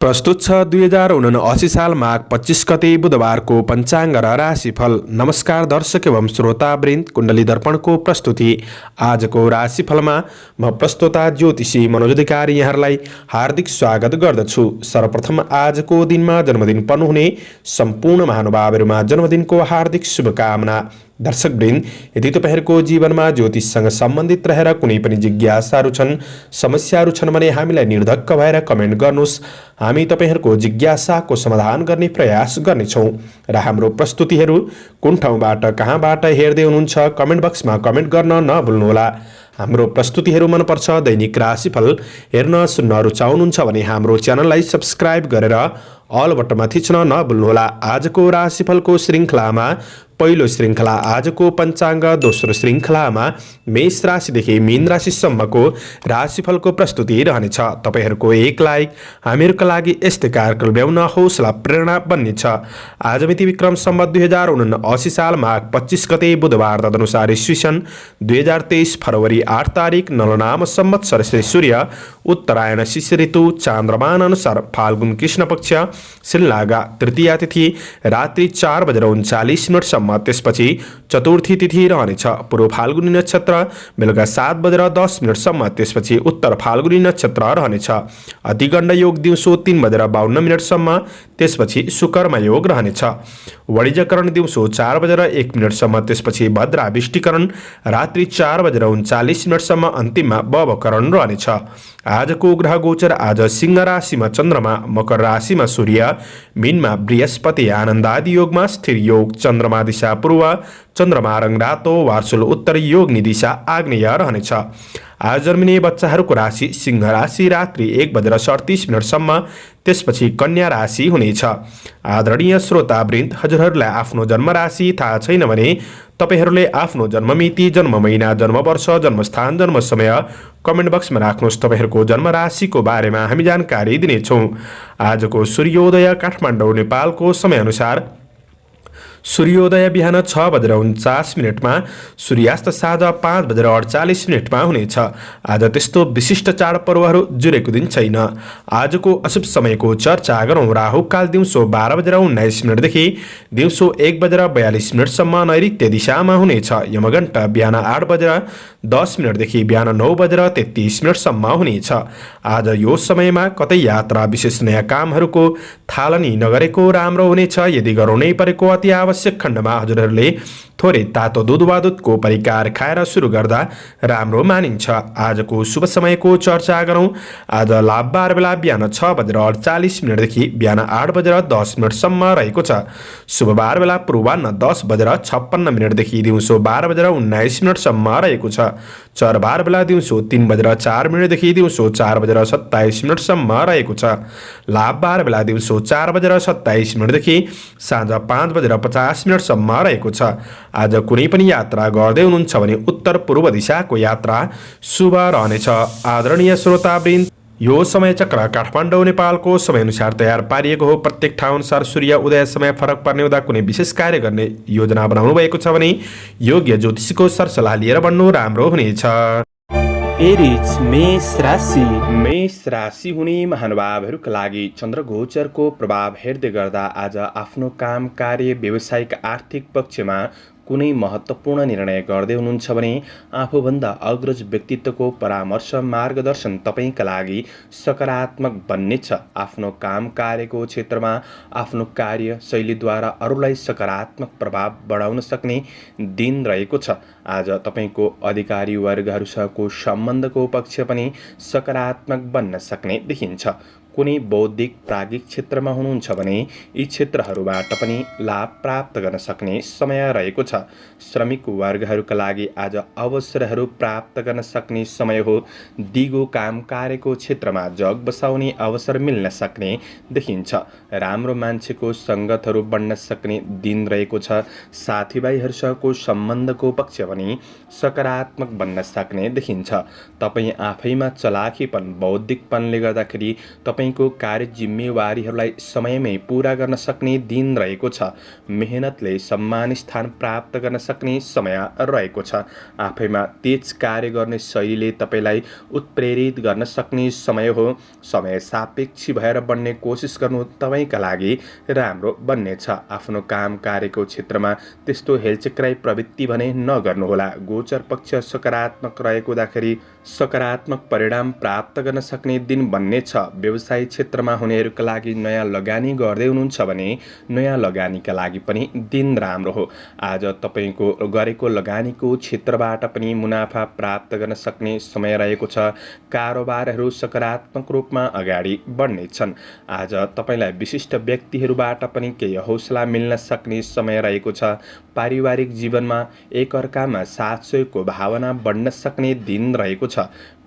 प्रस्तुत छ 2079 साल माघ 25 गते बुधबारको पञ्चाङ्ग र राशिफल। नमस्कार दर्शक एवं श्रोतावृन्द, कुण्डली दर्पणको प्रस्तुति। आजको राशिफलमा म प्रस्तोता ज्योतिषी मनोज अधिकारी यहाँहरूलाई हार्दिक स्वागत गर्दछु। सर्वप्रथम आजको दिनमा जन्मदिन पर्नुहुने सम्पूर्ण महानुभावहरूमा जन्मदिनको हार्दिक शुभकामना। दर्शकवृन्द, यदि तपाईहरुको जीवनमा ज्योतिषसँग सम्बन्धित रहेर कुनै पनि जिज्ञासाहरू छन्, समस्याहरू छन् भने हामीलाई निर्धक्क भएर कमेन्ट गर्नुहोस्। हामी तपाईहरुको जिज्ञासाको समाधान गर्ने प्रयास गर्नेछौँ र हाम्रो प्रस्तुतिहरू कुन ठाउँबाट कहाँबाट हेर्दै हुनुहुन्छ कमेन्ट बक्समा कमेन्ट गर्न नभुल्नुहोला। हाम्रो प्रस्तुतिहरू मनपर्छ, दैनिक राशिफल हेर्न सुन्न रुचाउनुहुन्छ भने हाम्रो च्यानललाई सब्स्क्राइब गरेर अल बटनमा थिच्न नभुल्नुहोला। आजको राशिफलको श्रृङ्खलामा पहिलो श्रृङ्खला आजको पञ्चाङ्ग, दोस्रो श्रृङ्खलामा मेष राशिदेखि मीन राशिसम्मको राशिफलको प्रस्तुति रहनेछ। तपाईहरुको एक लाइक हामीहरूका लागि यस्तै कार्यक्रम ल्याउन हौसला प्रेरणा बन्नेछ। आज मिति विक्रम सम्वत 2079 साल माघ 25 गते बुधबार, तदनुसार ईस्वी सन् 2023 फरवरी 8 तारिक नलनाम संवत्सर श्री सूर्य उत्तरायण शिष्य ऋतु चान्द्रमान अनुसार फाल्गुन कृष्ण पक्ष शिललागा तृतीया तिथि रात्रि 4:39 त्यसपछि चतुर्थी तिथि रहनेछ। पूर्व फाल्गुनी नक्षत्र बेलुका 7:10 त्यसपछि उत्तर फाल्गुनी नक्षत्र रहनेछ। अतिगण्ड योग दिउँसो 3:52 त्यसपछि शुकर्म योग रहनेछ। वणिजकरण दिउँसो 4:01 त्यसपछि भद्रा विष्टिकरण रात्रि 4:39 अन्तिममा बवकरण रहनेछ। आजको ग्रह गोचर आज सिंह राशिमा चन्द्रमा, मकर राशिमा सूर्य, मीनमा बृहस्पति, आनन्दादि योगमा स्थिर योग, चन्द्रमा दिशा पूर्व, चन्द्रमा रङ रातो, वार्सुल उत्तर, योगनी दिशा आग्नेय रहनेछ। आज जन्मिने बच्चाहरूको राशि सिंह राशि रात्रि 1:37 त्यसपछि कन्या राशि हुनेछ। आदरणीय श्रोतावृन्द, हजुरहरूलाई आफ्नो जन्म राशि थाहा छैन भने तपाईहरूले आफ्नो जन्ममिति, जन्म महिना, जन्म वर्ष, जन्मस्थान, जन्म समय कमेन्ट बक्समा राख्नुहोस्। तपाईहरूको जन्म राशिको बारेमा हामी जानकारी दिनेछौँ। आजको सूर्योदय काठमाडौँ नेपालको समयअनुसार सूर्योदय बिहान 6:49 सूर्यास्त साँझ 5:48 हुनेछ। आज त्यस्तो विशिष्ट चाडपर्वहरू जुरेको दिन छैन। आजको अशुभ समयको चर्चा गरौँ। राहुकाल दिउँसो 12:19 देखि दिउँसो 1:42 नैऋत्य दिशामा हुनेछ। यमघण्ट बिहान 8:10 देखि बिहान 9:33 हुनेछ। आज यो समयमा कतै यात्रा, विशेष नयाँ कामहरूको थालनी नगरेको राम्रो हुनेछ। यदि गराउनै परेको अति आवश्यक खण्डमा हजुरहरूले थोरै तातो दुध वा दुधको परिकार खाएर सुरु गर्दा राम्रो मानिन्छ। आजको शुभ समयको चर्चा गरौँ। आज लाभबार बेला बिहान 6:48 देखि बिहान 8:10 रहेको छ। शुभबार बेला पूर्वाह्न 10:56 देखि दिउँसो 12:19 रहेको छ। चरबार बेला दिउँसो 3:04 देखि दिउँसो 4:27 रहेको छ। लाभबार बेला दिउँसो 4:27 देखि साँझ 5:50 रहेको छ। आज कुनै पनि यात्रा गर्दै हुनुहुन्छ भने उत्तर पूर्व दिशाको यात्रा शुभ रहनेछ। आदरणीय श्रोतावृन्द, यो समय चक्र काठमाडौँ नेपालको समयअनुसार तयार पारिएको हो। प्रत्येक ठाउँअनुसार सूर्य उदय समय फरक पर्ने हुँदा कुनै विशेष कार्य गर्ने योजना बनाउनु भएको छ भने योग्य ज्योतिषीको सरसल्लाह लिएर बन्नु राम्रो हुनेछ। एरिज मेष राशि। मेष राशि हुने महानुभावहरूका लागि चन्द्रगोचरको प्रभाव हेर्दै गर्दा आज आफ्नो काम, कार्य, व्यावसायिक, आर्थिक पक्षमा कुनै महत्त्वपूर्ण निर्णय गर्दै हुनुहुन्छ भने आफूभन्दा अग्रज व्यक्तित्वको परामर्श, मार्गदर्शन तपाईँका लागि सकारात्मक बन्नेछ। आफ्नो काम कार्यको क्षेत्रमा आफ्नो कार्य शैलीद्वारा अरूलाई सकारात्मक प्रभाव बढाउन सक्ने दिन रहेको छ। आज तपाईँको अधिकारी वर्गहरूसँगको सम्बन्धको पक्ष पनि सकारात्मक बन्न सक्ने देखिन्छ। कुनै बौद्धिक प्राज्ञिक क्षेत्रमा हुनुहुन्छ भने यी क्षेत्रहरूबाट पनि लाभ प्राप्त गर्न सक्ने समय रहेको छ। श्रमिक वर्गहरूका लागि आज अवसरहरू प्राप्त गर्न सक्ने समय हो। दिगो काम कार्यको क्षेत्रमा जग बसाउने अवसर मिल्न सक्ने देखिन्छ। राम्रो मान्छेको सङ्गतहरू बन्न सक्ने दिन रहेको छ। साथीभाइहरूसँगको सम्बन्धको पक्ष पनि सकारात्मक बन्न सक्ने देखिन्छ। तपाईँ आफैमा चलाखीपन, बौद्धिकपनले गर्दाखेरि तपाईँ तपाईको कार्य जिम्मेवारीहरूलाई समयमै पूरा गर्न सक्ने दिन रहेको छ। मेहनतले सम्मान स्थान प्राप्त गर्न सक्ने समय रहेको छ। आफैमा तेज कार्य गर्ने शैलीले तपाईलाई उत्प्रेरित गर्न सक्ने समय हो। समय सापेक्षी भएर बन्ने कोसिस गर्नु तपाईका लागि राम्रो बन्नेछ। आफ्नो काम कार्यको क्षेत्रमा त्यस्तो हेलचक्राई प्रवृत्ति भने नगर्नुहोला। गोचर पक्ष सकारात्मक रहेको हुँदाखेरि सकारात्मक परिणाम प्राप्त गर्न सक्ने दिन बन्नेछ। व्यवसाय क्षेत्रमा हुनेहरूका लागि नयाँ लगानी गर्दै हुनुहुन्छ भने नयाँ लगानीका लागि पनि दिन राम्रो हो। आज तपाईको गरेको लगानीको क्षेत्रबाट पनि मुनाफा प्राप्त गर्न सक्ने समय रहेको छ। कारोबारहरू सकारात्मक रूपमा अगाडि बढ्नेछन्। आज तपाईलाई विशिष्ट व्यक्तिहरूबाट पनि केही हौसला मिल्न सक्ने समय रहेको छ। पारिवारिक जीवनमा एकअर्कामा साथ सहयोगको भावना बढ्न सक्ने दिन रहेको छ।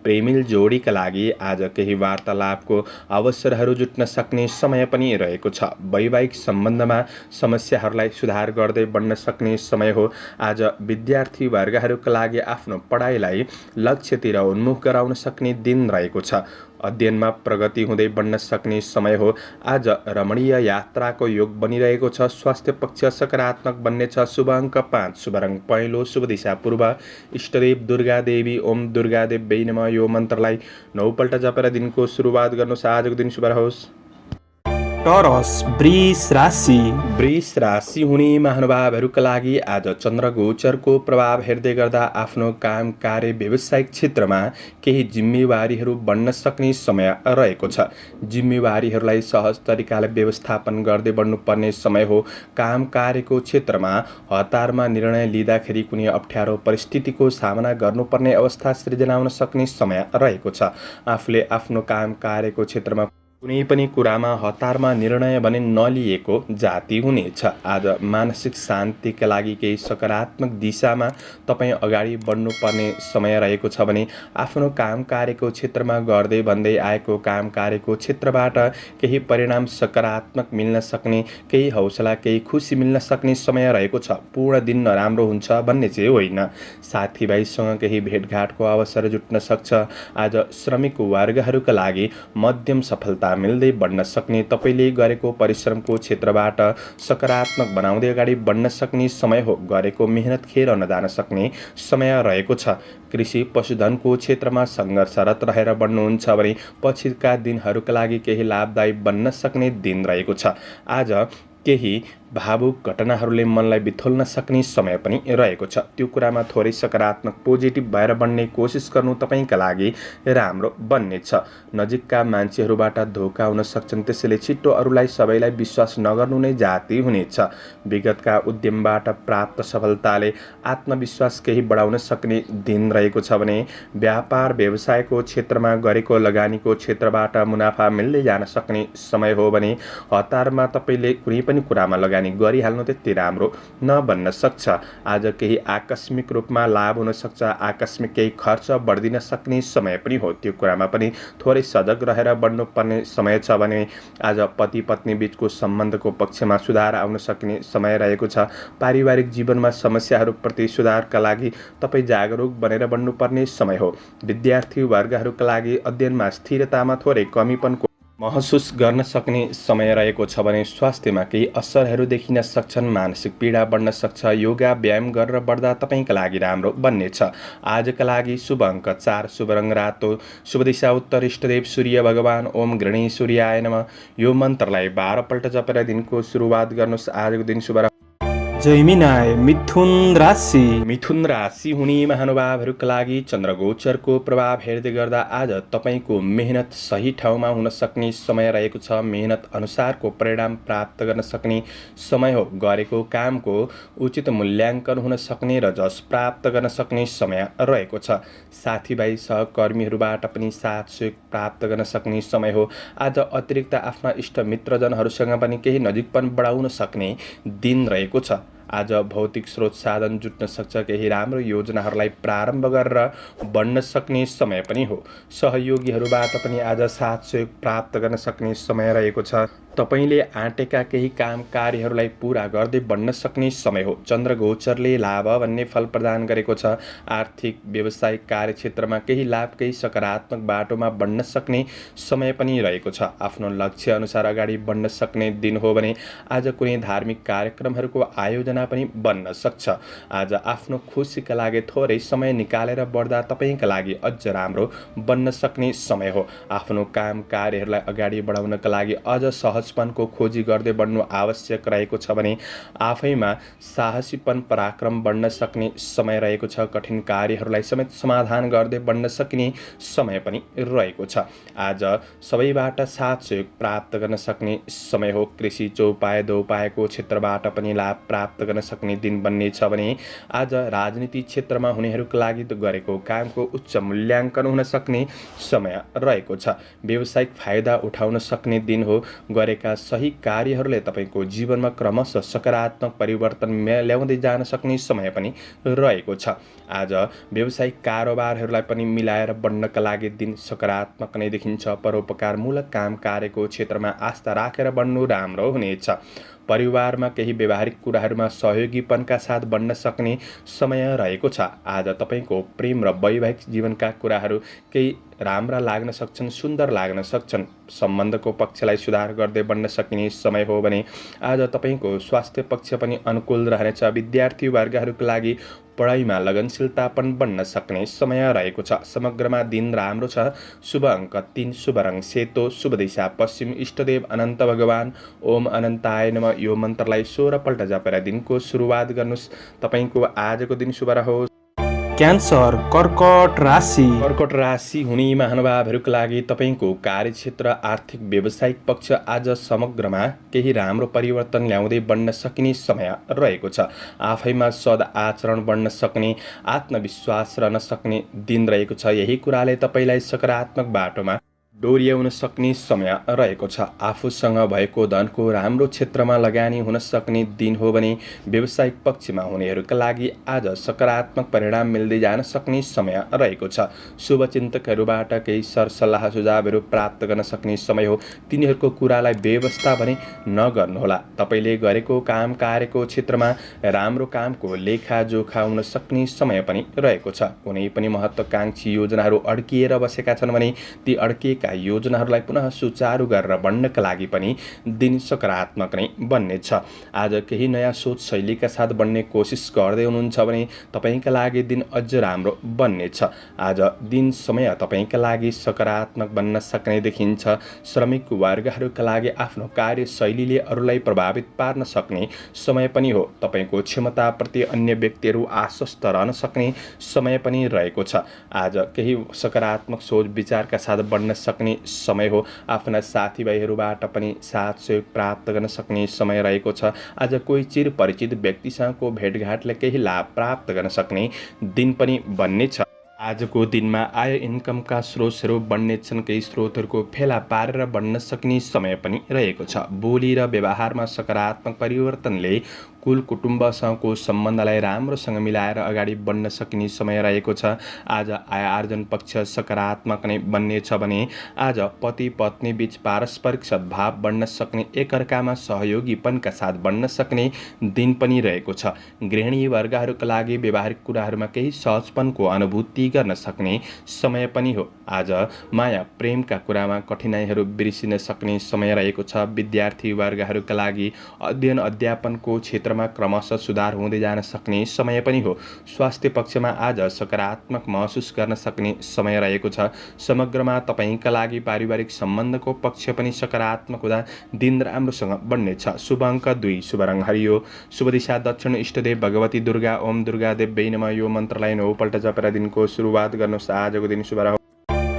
प्रेमिल जोडीका लागि आज केही वार्तालापको अवसरहरू जुट्न सक्ने समय पनि रहेको छ। वैवाहिक सम्बन्धमा समस्याहरूलाई सुधार गर्दै बढ्न सक्ने समय हो। आज विद्यार्थी वर्गहरूका लागि आफ्नो पढाइलाई लक्ष्यतिर उन्मुख गराउन सक्ने दिन रहेको छ। अध्ययनमा प्रगति हुँदै बढ्न सक्ने समय हो। आज रमणीय यात्राको योग बनिरहेको छ। स्वास्थ्य पक्ष सकारात्मक बन्नेछ। शुभ अङ्क 5, शुभ रङ पहेँलो, शुभ दिशा पूर्व। इष्टदेव दुर्गा देवी, ओम दुर्गा देव्यै नमः। यो मन्त्रलाई 9 पल्ट जपेर दिनको सुरुवात गर्नुहोस्। आजको दिन शुभ रहोस्। टरस वृष राशि। वृष राशि हुने महानुभावहरूका लागि आज चन्द्र गोचरको प्रभाव हेर्दै गर्दा आफ्नो काम कार्य व्यवसायिक क्षेत्रमा केही जिम्मेवारीहरू बढ्न सक्ने समय रहेको छ। जिम्मेवारीहरूलाई सहज तरिकाले व्यवस्थापन गर्दै बढ्नुपर्ने समय हो। काम कार्यको क्षेत्रमा हतारमा निर्णय लिँदाखेरि कुनै अप्ठ्यारो परिस्थितिको सामना गर्नुपर्ने अवस्था सृजना हुन सक्ने समय रहेको छ। आफूले आफ्नो काम कार्यको क्षेत्रमा कुनै पनि कुरामा हतारमा निर्णय भने नलिएको जाति हुनेछ। आज मानसिक शान्तिका लागि केही सकारात्मक दिशामा तपाईँ अगाडि बढ्नुपर्ने समय रहेको छ भने आफ्नो काम कार्यको क्षेत्रमा गर्दै भन्दै आएको काम कार्यको क्षेत्रबाट केही परिणाम सकारात्मक मिल्न सक्ने, केही हौसला, केही खुसी मिल्न सक्ने समय रहेको छ। पूर्ण दिन नराम्रो हुन्छ भन्ने चाहिँ होइन। साथीभाइसँग केही भेटघाटको अवसर जुट्न सक्छ। आज श्रमिक वर्गहरूका लागि मध्यम सफलता मिल्दै बढ्न सक्ने, तपाईले गरेको परिश्रमको क्षेत्रबाट सकारात्मक बनाउँदै अगाडि बढ्न सक्ने समय हो। गरेको मेहनत खेर नजान सक्ने समय रहेको छ। कृषि पशुधनको क्षेत्रमा सङ्घर्षरत रहेर बढ्नुहुन्छ भने पछिका दिनहरूका लागि केही लाभदायी बन्न सक्ने दिन रहेको छ। आज केही भावुक घटनाहरूले मनलाई बिथोल्न सक्ने समय पनि रहेको छ। त्यो कुरामा थोरै सकारात्मक पोजिटिभ भएर बढ्ने कोसिस गर्नु तपाईका लागि राम्रो बन्नेछ। नजिकका मान्छेहरूबाट धोका हुन सक्छन्, त्यसैले छिट्टो अरूलाई सबैलाई विश्वास नगर्नु नै जाति हुनेछ। विगतका उद्यमबाट प्राप्त सफलताले आत्मविश्वास केही बढाउन सक्ने दिन रहेको छ भने व्यापार व्यवसायको क्षेत्रमा गरेको लगानीको क्षेत्रबाट मुनाफा मिल्दै जान सक्ने समय हो भने हतारमा तपाईले कुनै पनि कुरामा लगानी गरिहाल्नु त्यति राम्रो नबन्न सक्छ। आज केही आकस्मिक रूपमा लाभ हुन सक्छ। आकस्मिक केही खर्च बढ्दिन सक्ने समय पनि हो। त्यो कुरामा पनि थोरै सजग रहेर बढ्नुपर्ने समय छ भने आज पति पत्नी बीचको सम्बन्धको पक्षमा सुधार आउन सक्ने समय रहेको छ। पारिवारिक जीवनमा समस्याहरूप्रति सुधारका लागि तपाईँ जागरुक बनेर बढ्नुपर्ने समय हो। विद्यार्थी वर्गहरूका लागि अध्ययनमा स्थिरतामा थोरै कमीपनको महसुस गर्न सक्ने समय रहेको छ भने स्वास्थ्यमा केही असरहरू देखिन सक्छन्। मानसिक पीडा बढ्न सक्छ। योगा व्यायाम गरेर बढ्दा तपाईका लागि राम्रो बन्नेछ। आजका लागि शुभ अङ्क 4, शुभ रङ रातो, शुभ दिशा उत्तर। इष्टदेव सूर्य भगवान, ओम गृणी सूर्याय नमः। यो मन्त्रलाई 12 पल्ट जपेर दिनको सुरुवात गर्नुहोस्। आजको दिन शुभ। जैमिनाय मिथुन राशि। मिथुन राशि हुने महानुभावहरूका लागि चन्द्र गोचरको प्रभाव हेर्दै गर्दा आज तपाईको मेहनत सही ठाउँमा हुन सक्ने समय रहेको छ। मेहनत अनुसारको परिणाम प्राप्त गर्न सक्ने समय हो। गरेको कामको उचित मूल्याङ्कन हुन सक्ने र जस प्राप्त गर्न सक्ने समय रहेको छ। साथीभाइ सहकर्मीहरूबाट पनि साथ सहयोग प्राप्त गर्न सक्ने समय हो। आज अतिरिक्त आफ्ना इष्ट मित्रजनहरूसँग पनि केही नजिकपन बढाउन सक्ने दिन रहेको छ। आज भौतिक स्रोत साधन जुट्न सक्छ। केही राम्रो योजनाहरूलाई प्रारम्भ गरेर बढ्न सक्ने समय पनि हो। सहयोगीहरूबाट पनि आज साथ सहयोग प्राप्त गर्न सक्ने समय रहेको छ। तपाईले आँटेका केही काम कार्यहरूलाई पूरा गर्दै बढ्न सक्ने समय हो। चन्द्र गोचरले लाभ भन्ने फल प्रदान गरेको छ। आर्थिक व्यावसायिक कार्यक्षेत्रमा केही लाभ, केही सकारात्मक बाटोमा बढ्न सक्ने समय पनि रहेको छ। आफ्नो लक्ष्य अनुसार अगाडि बढ्न सक्ने दिन हो भने आज कुनै धार्मिक कार्यक्रमहरूको आयोजना पनि बन्न सक्छ। आज आफ्नो खुसीका लागि थोरै समय निकालेर बढ्दा तपाईँका लागि अझ राम्रो बन्न सक्ने समय हो। आफ्नो काम कार्यहरूलाई अगाडि बढाउनका लागि अझ सहजपनको खोजी गर्दै बढ्नु आवश्यक रहेको छ भने आफैमा साहसीपन पराक्रम बढ्न सक्ने समय रहेको छ। कठिन कार्यहरूलाई समेत समाधान गर्दै बढ्न सकिने समय पनि रहेको छ। आज सबैबाट साथ सहयोग प्राप्त गर्न सक्ने समय हो। कृषि चौपाए दोपाएको क्षेत्रबाट पनि लाभ प्राप्त गर्न सक्ने दिन बन्नेछ भने आज राजनीति क्षेत्रमा हुनेहरूका लागि गरेको कामको उच्च मूल्याङ्कन हुन सक्ने समय रहेको छ। व्यावसायिक फाइदा उठाउन सक्ने दिन हो। गरेका सही कार्यहरूले तपाईँको जीवनमा क्रमशः सकारात्मक परिवर्तन ल्याउँदै जान सक्ने समय पनि रहेको छ। आज व्यावसायिक कारोबारहरूलाई पनि मिलाएर बढ्नका लागि दिन सकारात्मक नै देखिन्छ। परोपकारमूलक काम कार्यको क्षेत्रमा आस्था राखेर बढ्नु राम्रो हुनेछ। परिवारमा केही व्यावहारिक कुराहरूमा सहयोगीपनका साथ बढ्न सक्ने समय रहेको छ। आज तपाईँको प्रेम र वैवाहिक जीवनका कुराहरू केही राम्रा लाग्न सक्छन्, सुन्दर लाग्न सक्छन्। सम्बन्धको पक्षलाई सुधार गर्दै बढ्न सकिने समय हो भने आज तपाईँको स्वास्थ्य पक्ष पनि अनुकूल रहनेछ। विद्यार्थी वर्गहरूका लागि पढाइमा लगनशीलता पनि बढ्न सक्ने समय रहेको छ। समग्रमा दिन राम्रो छ। शुभ अङ्क 3, शुभ रङ सेतो, शुभ दिशा पश्चिम, इष्टदेव अनन्त भगवान ओम अनन्ताय नमः यो मन्त्रलाई 16 पल्ट जपेर दिनको सुरुवात गर्नुहोस्। तपाईँको आजको दिन शुभ रहोस्। क्यान्सर कर्कट राशि। कर्कट राशि हुने महानुभावहरूका लागि तपाईँको कार्यक्षेत्र आर्थिक व्यावसायिक पक्ष आज समग्रमा केही राम्रो परिवर्तन ल्याउँदै बढ्न सकिने समय रहेको छ। आफैमा सद आचरण बढ्न सक्ने, आत्मविश्वास रहन सक्ने दिन रहेको छ। यही कुराले तपाईँलाई सकारात्मक बाटोमा डोर्याउन सक्ने समय रहेको छ। आफूसँग भएको धनको राम्रो क्षेत्रमा लगानी हुन सक्ने दिन हो भने व्यावसायिक पक्षमा हुनेहरूका लागि आज सकारात्मक परिणाम मिल्दै जान सक्ने समय रहेको छ। शुभचिन्तकहरूबाट केही सरसल्लाह सुझावहरू प्राप्त गर्न सक्ने समय हो। तिनीहरूको कुरालाई बेवास्ता भने नगर्नुहोला। तपाईँले गरेको काम कार्यको क्षेत्रमा राम्रो कामको लेखाजोखा हुन सक्ने समय पनि रहेको छ। कुनै पनि महत्त्वाकांक्षी योजनाहरू अड्किएर बसेका छन् भने ती अड्किएका योजनाहरूलाई पुनः सुचारू गरेर बढ्नका लागि पनि दिन सकारात्मक नै बन्नेछ। आज केही नयाँ सोच शैलीका साथ बढ्ने कोसिस गर्दै हुनुहुन्छ भने तपाईँका लागि दिन अझ राम्रो बन्नेछ। आज दिन समय तपाईँका लागि सकारात्मक बन्न सक्ने देखिन्छ। श्रमिक वर्गहरूका लागि आफ्नो कार्यशैलीले अरूलाई प्रभावित पार्न सक्ने समय पनि हो। तपाईँको क्षमताप्रति अन्य व्यक्तिहरू आश्वस्त रहन सक्ने समय पनि रहेको छ। आज केही सकारात्मक सोच विचारका साथ बढ्न सक्ने समय हो। आफ्ना साथीभाइहरूबाट पनि साथ सहयोग प्राप्त गर्न सक्ने समय रहेको छ। आज कोही चिर परिचित व्यक्तिसँगको भेटघाटले केही लाभ प्राप्त गर्न सक्ने दिन पनि बन्नेछ। आजको दिनमा आय इन्कमका स्रोतहरू बढ्नेछन्। केही स्रोतहरूको फेला पारेर बढ्न सक्ने समय पनि रहेको छ। बोली र व्यवहारमा सकारात्मक परिवर्तनले कुल कुटुम्बसँगको सम्बन्धलाई राम्रोसँग मिलाएर अगाडि बढ्न सकिने समय रहेको छ। आज आय आर्जन पक्ष सकारात्मक नै बन्नेछ भने आज पति पत्नी बीच पारस्परिक सद्भाव बढ्न सक्ने, एकअर्कामा सहयोगीपनका साथ बढ्न सक्ने दिन पनि रहेको छ। गृहिणी वर्गहरूका लागि व्यवहारिक कुराहरूमा केही सहजपनको अनुभूति गर्न सक्ने समय पनि हो। आज माया प्रेमका कुरामा कठिनाइहरू बिर्सिन सक्ने समय रहेको छ। विद्यार्थी वर्गहरूका लागि अध्ययन अध्यापनको क्षेत्रमा क्रमशः सुधार हुँदै जान सक्ने समय पनि हो। स्वास्थ्य पक्षमा आज सकारात्मक महसुस गर्न सक्ने समय रहेको छ। समग्रमा तपाईँका लागि पारिवारिक सम्बन्धको पक्ष पनि सकारात्मक हुँदा दिन राम्रोसँग बढ्नेछ। शुभ अङ्क 2, शुभ रङ हरियो, शुभ दिशा दक्षिण, इष्टदेव भगवती दुर्गा ओम दुर्गा देव्यै नमः यो मन्त्रलाई 9 पल्ट जपेर दिनको सुरुवात गर्नुहोस्। आजको दिन शुभ रहोस्।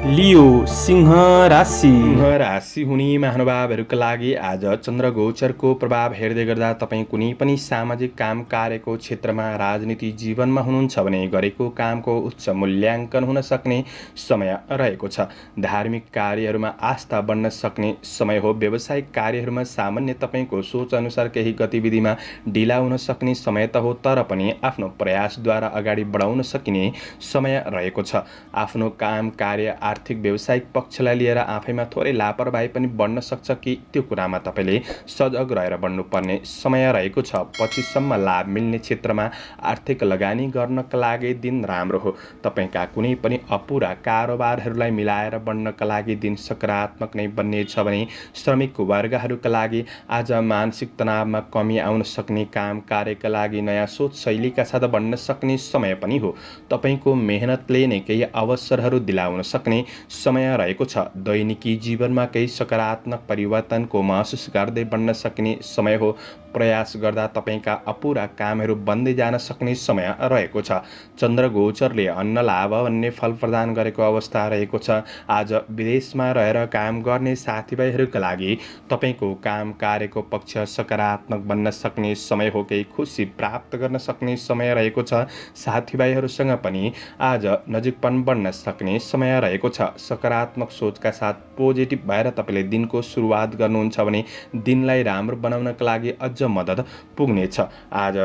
लियो सिंह राशि। सिंह राशि हुने महानुभावहरूका लागि आज चन्द्र गोचरको प्रभाव हेर्दै गर्दा तपाईँ कुनै पनि सामाजिक काम कार्यको क्षेत्रमा राजनीति जीवनमा हुनुहुन्छ भने गरेको कामको उच्च मूल्याङ्कन हुन सक्ने समय रहेको छ। धार्मिक कार्यहरूमा आस्था बढ्न सक्ने समय हो। व्यावसायिक कार्यहरूमा सामान्य तपाईँको सोच अनुसार केही गतिविधिमा ढिला हुन सक्ने समय त हो, तर पनि आफ्नो प्रयासद्वारा अगाडि बढाउन सकिने समय रहेको छ। आफ्नो काम कार्य आर्थिक व्यावसायिक पक्षलाई लिएर आफैमा थोरै लापरवाही पनि बढ्न सक्छ कि त्यो कुरामा तपाईँले सजग रहेर बढ्नुपर्ने समय रहेको छ। 25 सम्म लाभ मिल्ने क्षेत्रमा आर्थिक लगानी गर्नका लागि दिन राम्रो हो। तपाईँका कुनै पनि अपुरा कारोबारहरूलाई मिलाएर बढ्नका लागि दिन सकारात्मक नै बन्नेछ भने श्रमिक वर्गहरूका लागि आज मानसिक तनावमा कमी आउन सक्ने, काम कार्यका लागि नयाँ सोच शैलीका साथ बढ्न सक्ने समय पनि हो। तपाईँको मेहनतले नै केही अवसरहरू दिलाउन सक्ने समय रहेको छ। दैनिकी जीवनमा केही सकारात्मक परिवर्तनको महसुस गर्दै बढ्न सक्ने समय हो। प्रयास गर्दा तपाईँका अपुरा कामहरू बन्दै जान सक्ने समय रहेको छ। चन्द्र गोचरले अन्न लाभ भन्ने फल प्रदान गरेको अवस्था रहेको छ। आज विदेशमा रहेर काम गर्ने साथीभाइहरूका लागि तपाईँको काम कार्यको पक्ष सकारात्मक बन्न सक्ने समय हो। केही खुसी प्राप्त गर्न सक्ने समय रहेको छ। साथीभाइहरूसँग पनि आज नजिकपन बढ्न सक्ने समय रहेको छ। सकारात्मक सोचका साथ पोजिटिभ भएर तपाईँले दिनको सुरुवात गर्नुहुन्छ भने दिनलाई राम्रो बनाउनका लागि अझ मद्दत पुग्नेछ। आज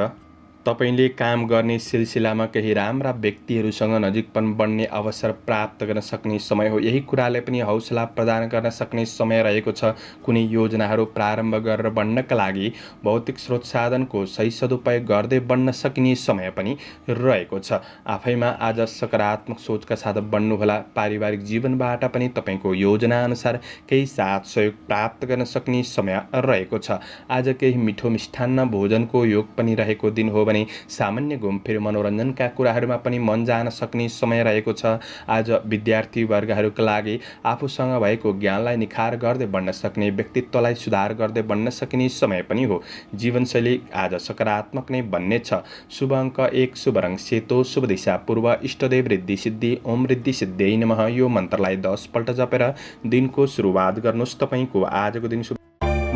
तपाईले काम गर्ने सिलसिलामा केही राम्रा व्यक्तिहरूसँग नजिकपन बढ्ने अवसर प्राप्त गर्न सक्ने समय हो। यही कुराले पनि हौसला प्रदान गर्न सक्ने समय रहेको छ। कुनै योजनाहरू प्रारम्भ गरेर बढ्नका लागि भौतिक स्रोत साधनको सही सदुपयोग गर्दै बढ्न सकिने समय पनि रहेको छ। आफैमा आज सकारात्मक सोचका साथ बढ्नुहोला। पारिवारिक जीवनबाट पनि तपाईँको योजना अनुसार केही साथ सहयोग प्राप्त गर्न सक्ने समय रहेको छ। आज केही मिठो मिष्ठान्न भोजनको योग पनि रहेको दिन हो भने सामान्य घुमफिर मनोरञ्जनका कुराहरूमा पनि मन जान सक्ने समय रहेको छ। आज विद्यार्थी वर्गहरूका लागि आफूसँग भएको ज्ञानलाई निखार गर्दै बढ्न सक्ने, व्यक्तित्वलाई सुधार गर्दै बढ्न सकिने समय पनि हो। जीवनशैली आज सकारात्मक नै बन्नेछ। शुभ अङ्क 1, शुभ रङ सेतो, शुभ दिशा पूर्व, इष्टदेव रिद्धि सिद्धि, ओम रिद्धि सिद्धियै नमः। यो मन्त्रलाई 10 पल्ट जपेर दिनको सुरुवात गर्नुहोस्। तपाईँको आजको दिन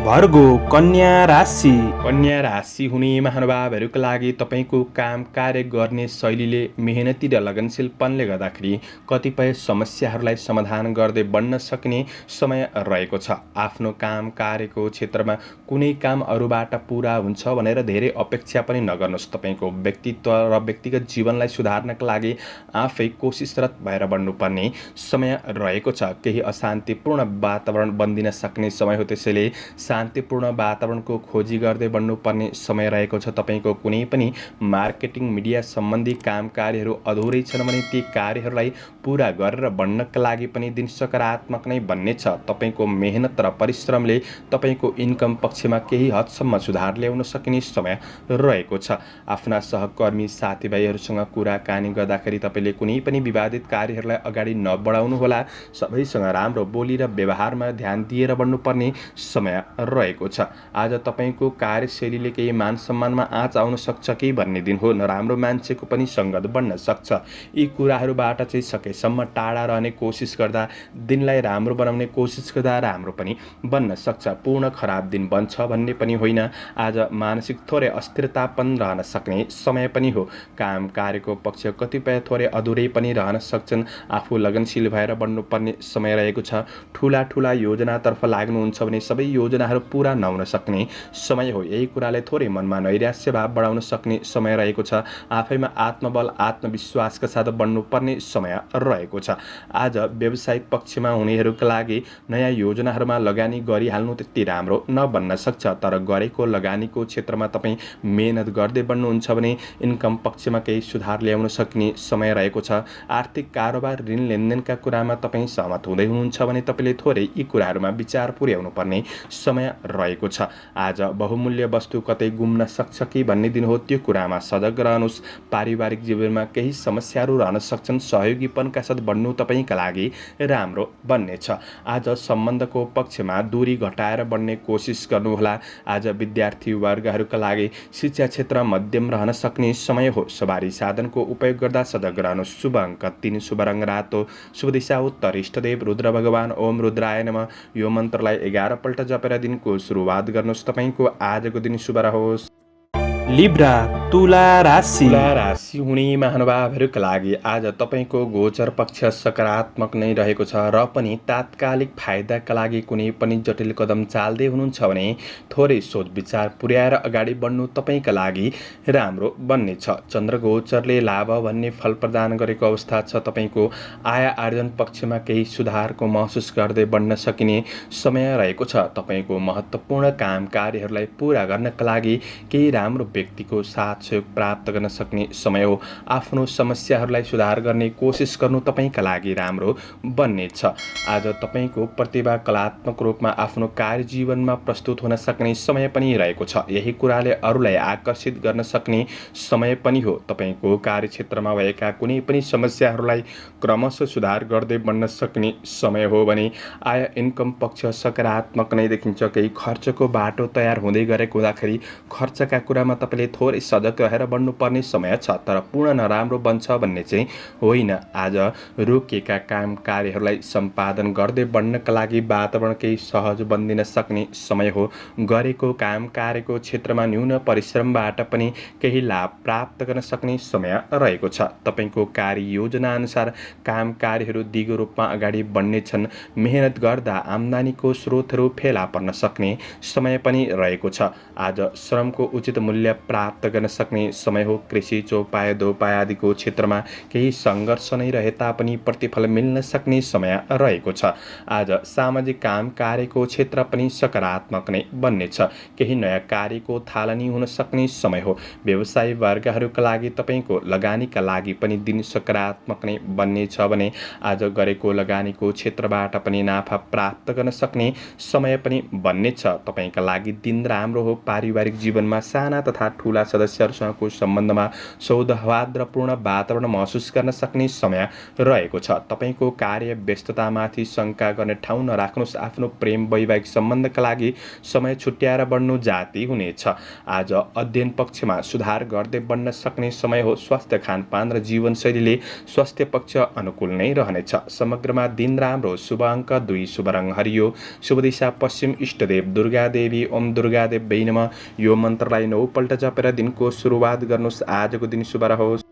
भर्गो कन्या राशि। कन्या राशि हुने महानुभावहरूका लागि तपाईँको काम कार्य गर्ने शैलीले, मेहनती र लगनशीलपनले गर्दाखेरि कतिपय समस्याहरूलाई समाधान गर्दै बढ्न सक्ने समय रहेको छ। आफ्नो काम कार्यको क्षेत्रमा कुनै काम अरूबाट पुरा हुन्छ भनेर धेरै अपेक्षा पनि नगर्नुहोस्। तपाईँको व्यक्तित्व र व्यक्तिगत जीवनलाई सुधार्नका लागि आफै कोसिसरत भएर बढ्नुपर्ने समय रहेको छ। केही अशान्तिपूर्ण वातावरण बन्दिन सक्ने समय हो, त्यसैले शान्तिपूर्ण वातावरणको खोजी गर्दै बढ्नुपर्ने समय रहेको छ। तपाईँको कुनै पनि मार्केटिङ मिडिया सम्बन्धी काम कार्यहरू अधुरै छन् भने ती कार्यहरूलाई पुरा गरेर बढ्नका लागि पनि दिन सकारात्मक नै बन्नेछ। तपाईँको मेहनत र परिश्रमले तपाईँको इन्कम पक्षमा केही हदसम्म सुधार ल्याउन सकिने समय रहेको छ। आफ्ना सहकर्मी साथीभाइहरूसँग कुराकानी गर्दाखेरि तपाईँले कुनै पनि विवादित कार्यहरूलाई अगाडि नबढाउनुहोला। सबैसँग राम्रो बोली र व्यवहारमा ध्यान दिएर बढ्नुपर्ने समय रहेको छ। आज तपाईँको कार्यशैलीले केही मान सम्मानमा आँच आउन सक्छ कि भन्ने दिन हो। नराम्रो मान्छेको पनि सङ्गत बन्न सक्छ। यी कुराहरूबाट चाहिँ सकेसम्म टाढा रहने कोसिस गर्दा, दिनलाई राम्रो बनाउने कोसिस गर्दा राम्रो पनि बन्न सक्छ। पूर्ण खराब दिन बन्छ भन्ने पनि होइन। आज मानसिक थोरै अस्थिरतापन रहन सक्ने समय पनि हो। काम कार्यको पक्ष कतिपय थोरै अधुरै पनि रहन सक्छन्। आफू लगनशील भएर बढ्नुपर्ने समय रहेको छ। ठुला ठुला योजनातर्फ लाग्नुहुन्छ भने सबै योजनाहरू पूरा नहुन सक्ने समय हो। यही कुराले थोरै मनमा नैराश्य भाव बढाउन सक्ने समय रहेको छ। आफैमा आत्मबल आत्मविश्वासका साथ बढ्नुपर्ने समय रहेको छ। आज व्यावसायिक पक्षमा हुनेहरूका लागि नयाँ योजनाहरूमा लगानी गरिहाल्नु त्यति राम्रो नबन्न सक्छ, तर गरेको लगानीको क्षेत्रमा तपाईँ मेहनत गर्दै बढ्नुहुन्छ भने इन्कम पक्षमा केही सुधार ल्याउन सक्ने समय रहेको छ। आर्थिक कारोबार ऋण लेनदेनका कुरामा तपाईँ सहमत हुँदै हुनुहुन्छ भने तपाईँले थोरै यी कुराहरूमा विचार पुर्याउनु पर्ने समय रहेको छ। आज बहुमूल्य वस्तु कतै गुम्न सक्छ कि भन्ने दिन हो, त्यो कुरामा सजग रहनुहोस्। पारिवारिक जीवनमा केही समस्याहरू रहन सक्छन्। सहयोगीपनका साथ बढ्नु तपाईँका लागि राम्रो बन्नेछ। आज सम्बन्धको पक्षमा दूरी घटाएर बढ्ने कोसिस गर्नुहोला। आज विद्यार्थी वर्गहरूका लागि शिक्षा क्षेत्र मध्यम रहन सक्ने समय हो। सवारी साधनको उपयोग गर्दा सजग रहनुहोस्। शुभ अङ्क 3, शुभ रङ रातो, शुभ दिशा उत्तर, इष्टदेव रुद्र भगवान ओम रुद्राय नमः। यो मन्त्रलाई 11 पल्ट जपेर दिनको सुरुवात गर्नुहोस्। तपाईँको आजको दिन शुभ रहोस्। लिब्रा तुला राशि। तुला राशि हुने महानुभावहरूका लागि आज तपाईँको गोचर पक्ष सकारात्मक नै रहेको छ र पनि तात्कालिक फाइदाका लागि कुनै पनि जटिल कदम चाल्दै हुनुहुन्छ भने थोरै सोच विचार पुर्याएर अगाडि बढ्नु तपाईँका लागि राम्रो बन्नेछ। चन्द्र गोचरले लाभ भन्ने फल प्रदान गरेको अवस्था छ। तपाईँको आय आर्जन पक्षमा केही सुधारको महसुस गर्दै बढ्न सकिने समय रहेको छ। तपाईँको महत्त्वपूर्ण काम कार्यहरूलाई पुरा गर्नका लागि केही राम्रो व्यक्तिको साथ सहयोग प्राप्त गर्न सक्ने समय हो। आफ्नो समस्याहरूलाई सुधार गर्ने कोसिस गर्नु तपाईँका लागि राम्रो बन्नेछ। आज तपाईँको प्रतिभा कलात्मक रूपमा आफ्नो कार्यजीवनमा प्रस्तुत हुन सक्ने समय पनि रहेको छ। यही कुराले अरूलाई आकर्षित गर्न सक्ने समय पनि हो। तपाईँको कार्यक्षेत्रमा भएका कुनै पनि समस्याहरूलाई क्रमशः सुधार गर्दै बढ्न सक्ने समय हो भने आय इन्कम पक्ष सकारात्मक नै देखिन्छ। केही खर्चको बाटो तयार हुँदै गरेको हुँदाखेरि खर्चका कुरामा तपाईँले थोरै सजग रहेर बढ्नुपर्ने समय छ, तर पूर्ण नराम्रो बन्छ भन्ने चाहिँ होइन। आज रोकिएका काम कार्यहरूलाई सम्पादन गर्दै बढ्नका लागि वातावरण केही सहज बनिदिन सक्ने समय हो। गरेको काम कार्यको क्षेत्रमा न्यून परिश्रमबाट पनि केही लाभ प्राप्त गर्न सक्ने समय रहेको छ। तपाईँको कार्ययोजना अनुसार काम कार्यहरू दिगो रूपमा अगाडि बढ्नेछन्। मेहनत गर्दा आम्दानीको स्रोतहरू फेला पर्न सक्ने समय पनि रहेको छ। आज श्रमको उचित मूल्य प्राप्त गर्न सक्ने समय हो। कृषि चौपाया दोपाया आदिको क्षेत्रमा केही सङ्घर्ष नै रहे तापनि प्रतिफल मिल्न सक्ने समय रहेको छ। आज सामाजिक काम कार्यको क्षेत्र पनि सकारात्मक नै बन्नेछ। केही नयाँ कार्यको थालनी हुन सक्ने समय हो। व्यवसायी वर्गहरूका लागि तपाईँको लगानीका लागि पनि दिन सकारात्मक नै बन्नेछ भने आज गरेको लगानीको क्षेत्रबाट पनि नाफा प्राप्त गर्न सक्ने समय पनि बन्नेछ। तपाईँका लागि दिन राम्रो हो। पारिवारिक जीवनमा साना तथा ठुला सदस्यहरूसँगको सम्बन्धमा सौहार्दपूर्ण वातावरण महसुस गर्न सक्ने समय रहेको छ। तपाईँको कार्य व्यस्ततामाथि शङ्का गर्ने ठाउँ नराख्नुहोस्। आफ्नो प्रेम वैवाहिक सम्बन्धका लागि समय छुट्याएर बढ्नु जाति हुनेछ। आज अध्ययन पक्षमा सुधार गर्दै बढ्न सक्ने समय हो। स्वास्थ्य खानपान र जीवनशैलीले स्वास्थ्य पक्ष अनुकूल नै रहनेछ। समग्रमा दिन राम्रो। शुभ अङ्क 2, शुभ रङ हरियो, शुभ दिशा पश्चिम, इष्टदेव दुर्गा देवी। ओम दुर्गा देवी नमः। यो मन्त्रलाई 9 पल्ट जपेर दिनको सुरुवात गर्नुहोस्। आजको दिन शुभ रहोस्।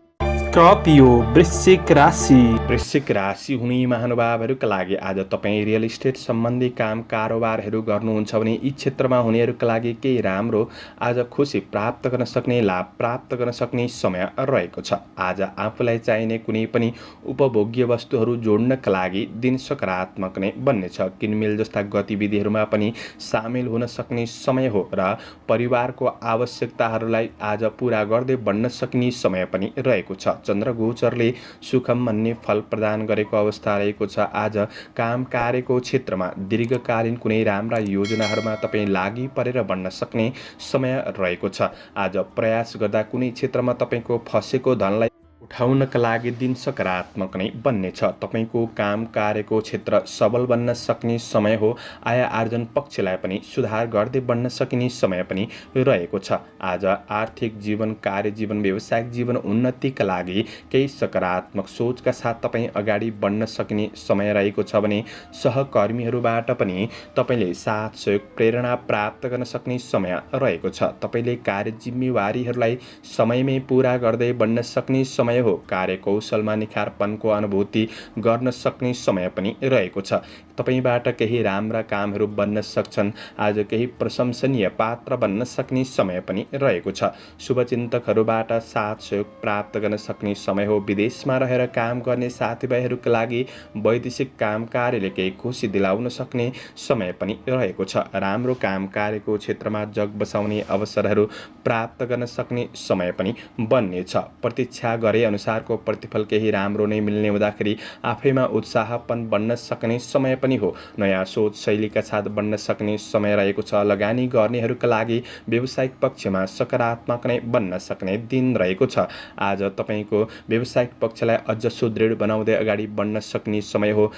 स्कर्पियो वृश्चिक राशि। वृश्चिक राशि हुने महानुभावहरूका लागि आज तपाईँ रियल इस्टेट सम्बन्धी काम कारोबारहरू गर्नुहुन्छ भने यी क्षेत्रमा हुनेहरूका लागि केही राम्रो आज खुसी प्राप्त गर्न सक्ने लाभ प्राप्त गर्न सक्ने समय रहेको छ। आज आफूलाई चाहिने कुनै पनि उपभोग्य वस्तुहरू जोड्नका लागि दिन सकारात्मक नै बन्नेछ। किनमेल जस्ता गतिविधिहरूमा पनि सामेल हुन सक्ने समय हो र परिवारको आवश्यकताहरूलाई आज पुरा गर्दै बढ्न सक्ने समय पनि रहेको छ। चन्द्र गोचरले सुखम भन्ने फल प्रदान गरेको अवस्था रहेको छ। आज काम कार्यको क्षेत्रमा दीर्घकालीन कुनै राम्रा योजनाहरूमा तपाईँ लागि परेर बढ्न सक्ने समय रहेको छ। आज प्रयास गर्दा कुनै क्षेत्रमा तपाईँको फसेको धनलाई उठाउनका लागि दिन सकारात्मक नै बन्नेछ। तपाईँको काम कार्यको क्षेत्र सबल बन्न सक्ने समय हो। आय आर्जन पक्षलाई पनि सुधार गर्दै बढ्न सकिने समय पनि रहेको छ। आज आर्थिक जीवन, कार्यजीवन, व्यावसायिक जीवन उन्नतिका लागि केही सकारात्मक सोचका साथ तपाईँ अगाडि बढ्न सकिने समय रहेको छ भने सहकर्मीहरूबाट पनि तपाईँले साथ सहयोग प्रेरणा प्राप्त गर्न सक्ने समय रहेको छ। तपाईँले कार्य जिम्मेवारीहरूलाई समयमै पुरा गर्दै बढ्न सक्ने समय हो। कार्यकौशलमा निखारपनको अनुभूति गर्न सक्ने समय पनि रहेको छ। तपाईबाट केही राम्रा कामहरू बन्न सक्छन्। आज केही प्रशंसनीय पात्र बन्न सक्ने समय पनि रहेको छ। शुभचिन्तकहरूबाट साथ सहयोग प्राप्त गर्न सक्ने समय हो। विदेशमा रहेर काम गर्ने साथीभाइहरूका लागि वैदेशिक काम कार्यले केही खुसी दिलाउन सक्ने समय पनि रहेको छ। राम्रो काम कार्यको क्षेत्रमा जग बसाउने अवसरहरू प्राप्त गर्न सक्ने समय पनि बन्नेछ। प्रतीक्षा गरे अनुसारको प्रतिफल केही राम्रो नै मिल्ने हुँदाखेरि आफैमा उत्साहपन बन्न सक्ने समय पनि हो। नयाँ सोच शैलीका साथ बन्न सक्ने समय रहेको छ। लगानी गर्नेहरूका लागि व्यावसायिक पक्षमा सकारात्मक नै बन्न सक्ने दिन रहेको छ। आज तपाईँको व्यावसायिक पक्षलाई अझ सुदृढ बनाउँदै अगाडि बढ्न सक्ने समय हो।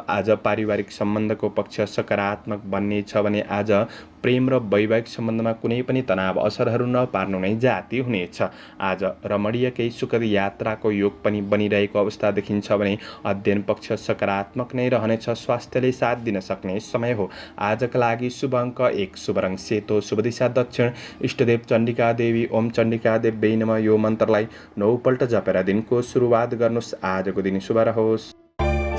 आज पारिवारिक सम्बन्धको पक्ष सकारात्मक बन्नेछ भने आज प्रेम र वैवाहिक सम्बन्धमा कुनै पनि तनाव असरहरू नपार्नु नै जाति हुनेछ। आज रमणीय केही सुखद यात्राको योग पनि बनिरहेको अवस्था देखिन्छ भने अध्ययन पक्ष सकारात्मक नै रहनेछ। स्वास्थ्यले साथ दिन सक्ने समय हो। आजका लागि शुभ अङ्क 1, शुभ रङ सेतो, शुभ दिशा दक्षिण, इष्टदेव चण्डिका देवी ओम चण्डिका देव्यै नमः यो मन्त्रलाई 9 पल्ट जपेर दिनको सुरुवात गर्नुहोस्। आजको दिन शुभ रहोस्।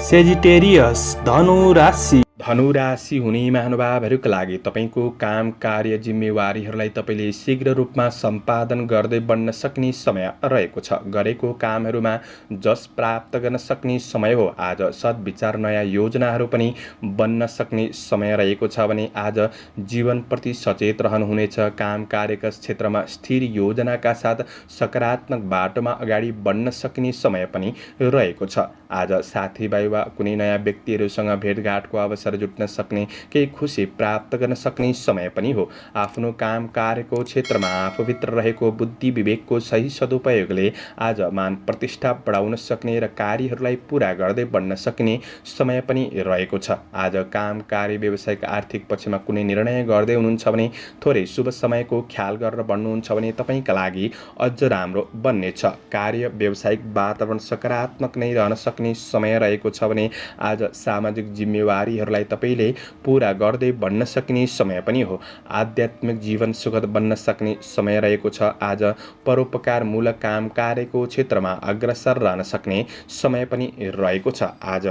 सेजिटेरियस धनु राशि। धनु राशि हुने महानुभावहरूका लागि तपाईँको काम कार्य जिम्मेवारीहरूलाई तपाईँले शीघ्र रूपमा सम्पादन गर्दै बढ्न सक्ने समय रहेको छ। गरेको कामहरूमा जस प्राप्त गर्न सक्ने समय हो। आज सद्विचार नयाँ योजनाहरू पनि बन्न सक्ने समय रहेको छ भने आज जीवनप्रति सचेत रहनुहुनेछ। काम कार्यका क्षेत्रमा स्थिर योजनाका साथ सकारात्मक बाटोमा अगाडि बढ्न सक्ने समय पनि रहेको छ। आज साथीभाइ वा कुनै नयाँ व्यक्तिहरूसँग भेटघाटको अवसर जुट्न सक्ने, केही खुसी प्राप्त गर्न सक्ने समय पनि हो। आफ्नो काम कार्यको क्षेत्रमा आफूभित्र रहेको बुद्धि विवेकको सही सदुपयोगले आज मान प्रतिष्ठा बढाउन सक्ने र कार्यहरूलाई पूरा गर्दै बढ्न सक्ने समय पनि रहेको छ। आज काम कार्य व्यावसायिक आर्थिक पक्षमा कुनै निर्णय गर्दै हुनुहुन्छ भने थोरै शुभ समयको ख्याल गरेर बढ्नुहुन्छ भने तपाईँका लागि अझ राम्रो बन्नेछ। कार्य व्यावसायिक वातावरण सकारात्मक नै रहन सक्ने समय रहेको छ भने आज सामाजिक जिम्मेवारीहरूलाई तपाईँले पूरा गर्दै बढ्न सक्ने समय पनि हो। आध्यात्मिक जीवन सुखद बन्न सक्ने समय रहेको छ। आज परोपकारमूलक काम कार्यको क्षेत्रमा अग्रसर रहन सक्ने समय पनि रहेको छ। आज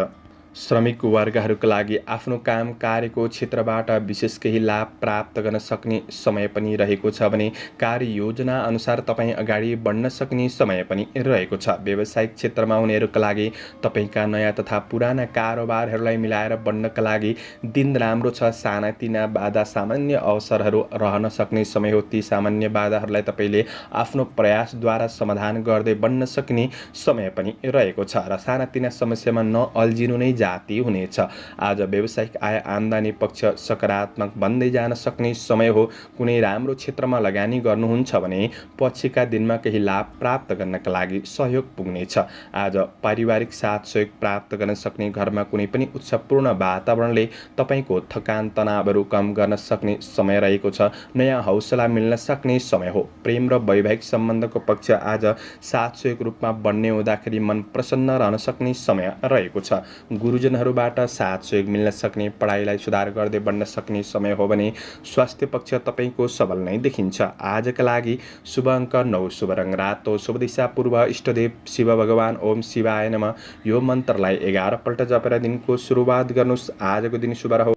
श्रमिक वर्गहरूका लागि आफ्नो काम कार्यको क्षेत्रबाट विशेष केही लाभ प्राप्त गर्न सक्ने समय पनि रहेको छ भने कार्य योजना अनुसार तपाईँ अगाडि बढ्न सक्ने समय पनि रहेको छ। व्यावसायिक क्षेत्रमा हुनेहरूका लागि तपाईँका नयाँ तथा पुराना कारोबारहरूलाई मिलाएर बढ्नका लागि दिन राम्रो छ। सानातिना बाधा सामान्य अवसरहरू रहन सक्ने समय हो। ती सामान्य बाधाहरूलाई तपाईँले आफ्नो प्रयासद्वारा समाधान गर्दै बढ्न सक्ने समय पनि रहेको छ र सानातिना समस्यामा नअल्झिनु नै जाति हुनेछ। आज व्यावसायिक आय आम्दानी पक्ष सकारात्मक बन्दै जान सक्ने समय हो। कुनै राम्रो क्षेत्रमा लगानी गर्नुहुन्छ भने पछिका दिनमा केही लाभ प्राप्त गर्नका लागि सहयोग पुग्नेछ। आज पारिवारिक साथ सहयोग प्राप्त गर्न सक्ने, घरमा कुनै पनि उत्सवपूर्ण वातावरणले तपाईँको थकान तनावहरू कम गर्न सक्ने समय रहेको छ। नयाँ हौसला मिल्न सक्ने समय हो। प्रेम र वैवाहिक सम्बन्धको पक्ष आज साथ सहयोग रूपमा बन्ने हुँदाखेरि मन प्रसन्न रहन सक्ने समय रहेको छ। गुरुजनहरूबाट साथ सहयोग मिल्न सक्ने, पढाइलाई सुधार गर्दै बढ्न सक्ने समय हो भने स्वास्थ्य पक्ष तपाईँको सबल नै देखिन्छ। आजका लागि शुभ अङ्क 9, शुभ रङ रातो, शुभ दिशा पूर्व, इष्टदेव शिव भगवान ओम शिवाय नमः यो मन्त्रलाई 11 पल्ट जपेर दिनको सुरुवात गर्नुहोस्। आजको दिन शुभ रहोस्।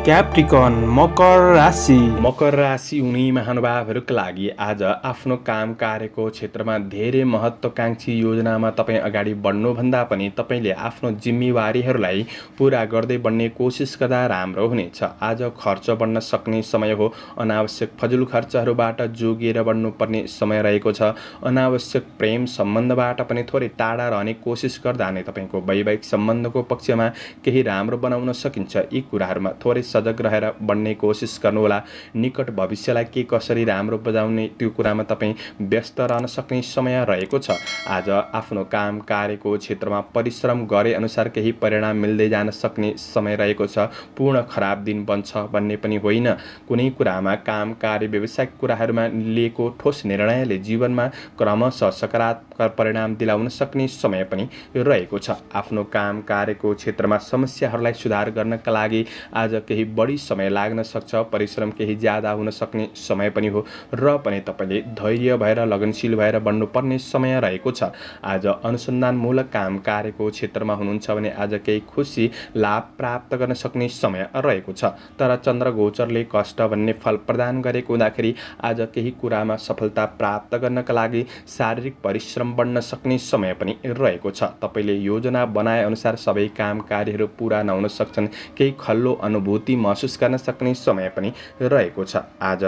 क्याप्रिकन मकर राशि। मकर राशि हुने महानुभावहरूका लागि आज आफ्नो काम कार्यको क्षेत्रमा धेरै महत्त्वकांक्षी योजनामा तपाईँ अगाडि बढ्नुभन्दा पनि तपाईँले आफ्नो जिम्मेवारीहरूलाई पूरा गर्दै बढ्ने कोसिस गर्दा राम्रो हुनेछ। आज खर्च बढ्न सक्ने समय हो। अनावश्यक फजुल खर्चहरूबाट जोगिएर बढ्नुपर्ने समय रहेको छ। अनावश्यक प्रेम सम्बन्धबाट पनि थोरै टाढा रहने कोसिस गर्दा नै तपाईँको वैवाहिक सम्बन्धको पक्षमा केही राम्रो बनाउन सकिन्छ। यी कुराहरूमा थोरै सजग रहेर बढ्ने कोसिस गर्नुहोला। निकट भविष्यलाई के कसरी राम्रो बजाउने त्यो कुरामा तपाईँ व्यस्त रहन सक्ने समय रहेको छ। आज आफ्नो काम कार्यको क्षेत्रमा परिश्रम गरे अनुसार केही परिणाम मिल्दै जान सक्ने समय रहेको छ। पूर्ण खराब दिन बन्छ भन्ने पनि होइन। कुनै कुरामा काम कार्य व्यावसायिक कुराहरूमा लिएको ठोस निर्णयले जीवनमा क्रमशः सकारात्मक परिणाम दिलाउन सक्ने समय पनि रहेको छ। आफ्नो काम कार्यको क्षेत्रमा समस्याहरूलाई सुधार गर्नका लागि आज केही बढी समय लाग्न सक्छ। परिश्रम केही ज्यादा हुन सक्ने समय पनि हो र पनि तपाईँले धैर्य भएर लगनशील भएर बढ्नुपर्ने समय रहेको छ। आज अनुसन्धानमूलक काम कार्यको क्षेत्रमा हुनुहुन्छ भने आज केही खुसी लाभ प्राप्त गर्न सक्ने समय रहेको छ। तर चन्द्र गोचरले कष्ट भन्ने फल प्रदान गरेको हुँदाखेरि आज केही कुरामा सफलता प्राप्त गर्नका लागि शारीरिक परिश्रम बढ्न सक्ने समय पनि रहेको छ। तपाईँले योजना बनाए अनुसार सबै काम कार्यहरू पूरा नहुन सक्छन्। केही खल्लो अनुभूति महसुस गर्न सक्ने समय पनि रहेको छ। आज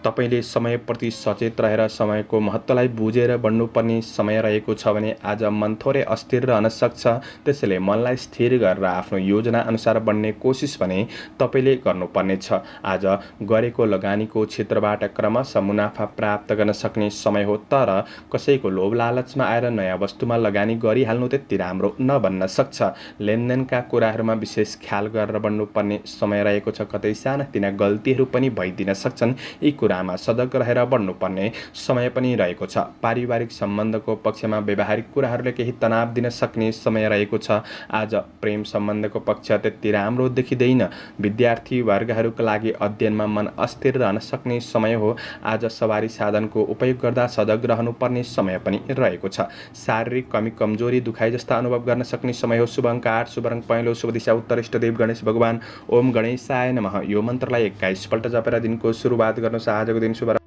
तपाईँले समयप्रति सचेत रहेर समयको महत्त्वलाई बुझेर बढ्नुपर्ने समय रहेको छ भने आज मन थोरै अस्थिर रहन सक्छ। त्यसैले मनलाई स्थिर गरेर आफ्नो योजना अनुसार बढ्ने कोसिस भने तपाईँले गर्नुपर्नेछ। आज गरेको लगानीको क्षेत्रबाट क्रमशः मुनाफा प्राप्त गर्न सक्ने समय हो, तर कसैको लोभ लालचमा आएर नयाँ वस्तुमा लगानी गरिहाल्नु त्यति राम्रो नबन्न सक्छ। लेनदेनका कुराहरूमा विशेष ख्याल गरेर बढ्नुपर्ने समय रहेको छ। कतै सानातिना गल्तीहरू पनि भइदिन सक्छन्। यी कुरामा सजग रहेर बढ्नुपर्ने समय पनि रहेको छ। पारिवारिक सम्बन्धको पक्षमा व्यवहारिक कुराहरूले केही तनाव दिन सक्ने समय रहेको छ। आज प्रेम सम्बन्धको पक्ष त्यति राम्रो देखिँदैन। विद्यार्थी वर्गहरूका लागि अध्ययनमा मन अस्थिर रहन सक्ने समय हो। आज सवारी साधनको उपयोग गर्दा सजग रहनुपर्ने समय पनि रहेको छ। शारीरिक कमी कमजोरी दुखाइ जस्ता अनुभव गर्न सक्ने समय हो। शुभ अङ्क 8, शुभ रङ पहेँलो, शुभ दिशा उत्तर, इष्टदेव गणेश भगवान। ओम गणेशाय नमः। यो मन्त्रलाई 21 पल्ट जपेर दिनको सुरुवात गर्नुहोस्। आजको दिन शुभ।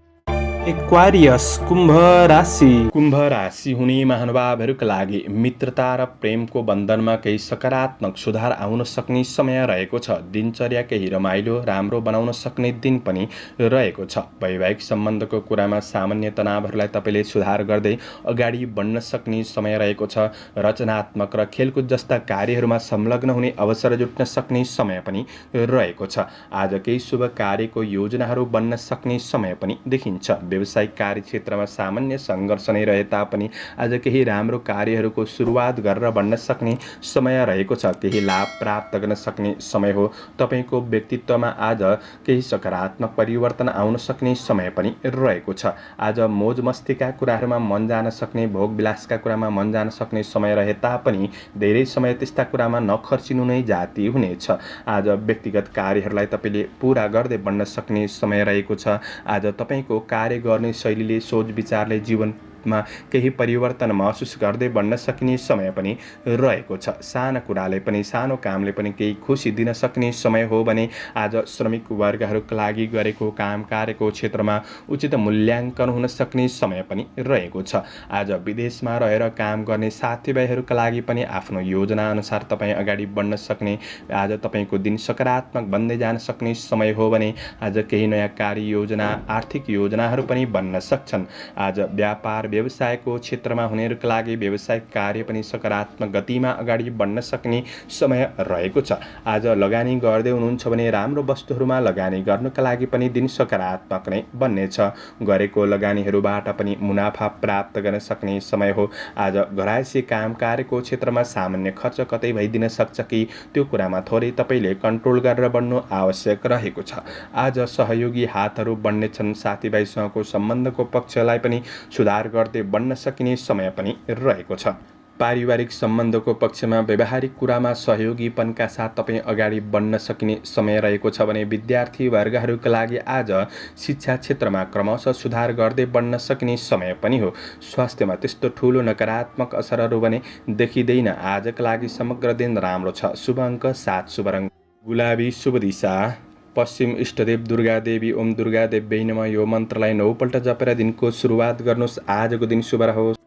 एक्वारियस कुम्भ राशि। कुम्भ राशि हुने महानुभावहरूका लागि मित्रता र प्रेमको बन्धनमा केही सकारात्मक सुधार आउन सक्ने समय रहेको छ। दिनचर्या केही रमाइलो राम्रो बनाउन सक्ने दिन पनि रहेको छ। वैवाहिक सम्बन्धको कुरामा सामान्य तनावहरूलाई तपाईँले सुधार गर्दै अगाडि बढ्न सक्ने समय रहेको छ। रचनात्मक र खेलकुद जस्ता कार्यहरूमा संलग्न हुने अवसर जुट्न सक्ने समय पनि रहेको छ। आज केही शुभ कार्यको योजनाहरू बन्न सक्ने समय पनि देखिन्छ। व्यावसायिक कार्यक्षेत्रमा सामान्य सङ्घर्ष नै रहे तापनि आज केही राम्रो कार्यहरूको सुरुवात गरेर बढ्न सक्ने समय रहेको छ। केही लाभ प्राप्त गर्न सक्ने समय हो। तपाईँको व्यक्तित्वमा आज केही सकारात्मक परिवर्तन आउन सक्ने समय पनि रहेको छ। आज मोज मस्तीका कुराहरूमा मन जान सक्ने, भोग विलासका कुरामा मन जान सक्ने समय रहे तापनि धेरै समय त्यस्ता कुरामा नखर्चिनु नै जाती हुनेछ। आज व्यक्तिगत कार्यहरूलाई तपाईँले पुरा गर्दै बढ्न सक्ने समय रहेको छ। आज तपाईँको कार्य गर्ने शैलीले, सोच विचारले जीवनमा केही परिवर्तन महसुस गर्दै बढ्न सकिने समय पनि रहेको छ। सानो कुराले पनि, सानो कामले पनि केही खुसी दिन सक्ने समय हो भने आज श्रमिक वर्गहरूका लागि गरेको काम कार्यको क्षेत्रमा उचित मूल्याङ्कन हुन सक्ने समय पनि रहेको छ। आज विदेशमा रहेर काम गर्ने साथीभाइहरूका लागि पनि आफ्नो योजना अनुसार तपाईँ अगाडि बढ्न सक्ने, आज तपाईँको दिन सकारात्मक बन्दै जान सक्ने समय हो भने आज केही नयाँ कार्य योजना, आर्थिक योजनाहरू पनि बन्न सक्छन्। आज व्यापार व्यवसायको क्षेत्रमा हुनेहरूका लागि व्यावसायिक कार्य पनि सकारात्मक गतिमा अगाडि बढ्न सक्ने समय रहेको छ। आज लगानी गर्दै हुनुहुन्छ भने राम्रो वस्तुहरूमा लगानी गर्नका लागि पनि दिन सकारात्मक नै बन्नेछ। गरेको लगानीहरूबाट पनि मुनाफा प्राप्त गर्न सक्ने समय हो। आज घरायसी काम कार्यको क्षेत्रमा सामान्य खर्च कतै भइदिन सक्छ कि त्यो कुरामा थोरै तपाईँले कन्ट्रोल गरेर बढ्नु आवश्यक रहेको छ। आज सहयोगी हातहरू बढ्नेछन्। साथीभाइसँगको सम्बन्धको पक्षलाई पनि सुधार गर्दै बढ्न सकिने समय पनि रहेको छ। पारिवारिक सम्बन्धको पक्षमा व्यावहारिक कुरामा सहयोगीपनका साथ तपाईँ अगाडि बढ्न सकिने समय रहेको छ भने विद्यार्थी वर्गहरूका लागि आज शिक्षा क्षेत्रमा क्रमशः सुधार गर्दै बढ्न सकिने समय पनि हो। स्वास्थ्यमा त्यस्तो ठुलो नकारात्मक असरहरू भने देखिँदैन। आजका लागि समग्र दिन राम्रो छ। शुभ अङ्क 7, शुभ रङ गुलाबी, शुभ दिशा पश्चिम, इष्टदेव दुर्गा देवी। ओम दुर्गा देव्यै नमः। यो मन्त्रलाई 9 पल्ट जपेर दिनको सुरुवात गर्नुहोस्। आजको दिन शुभ रहोस्।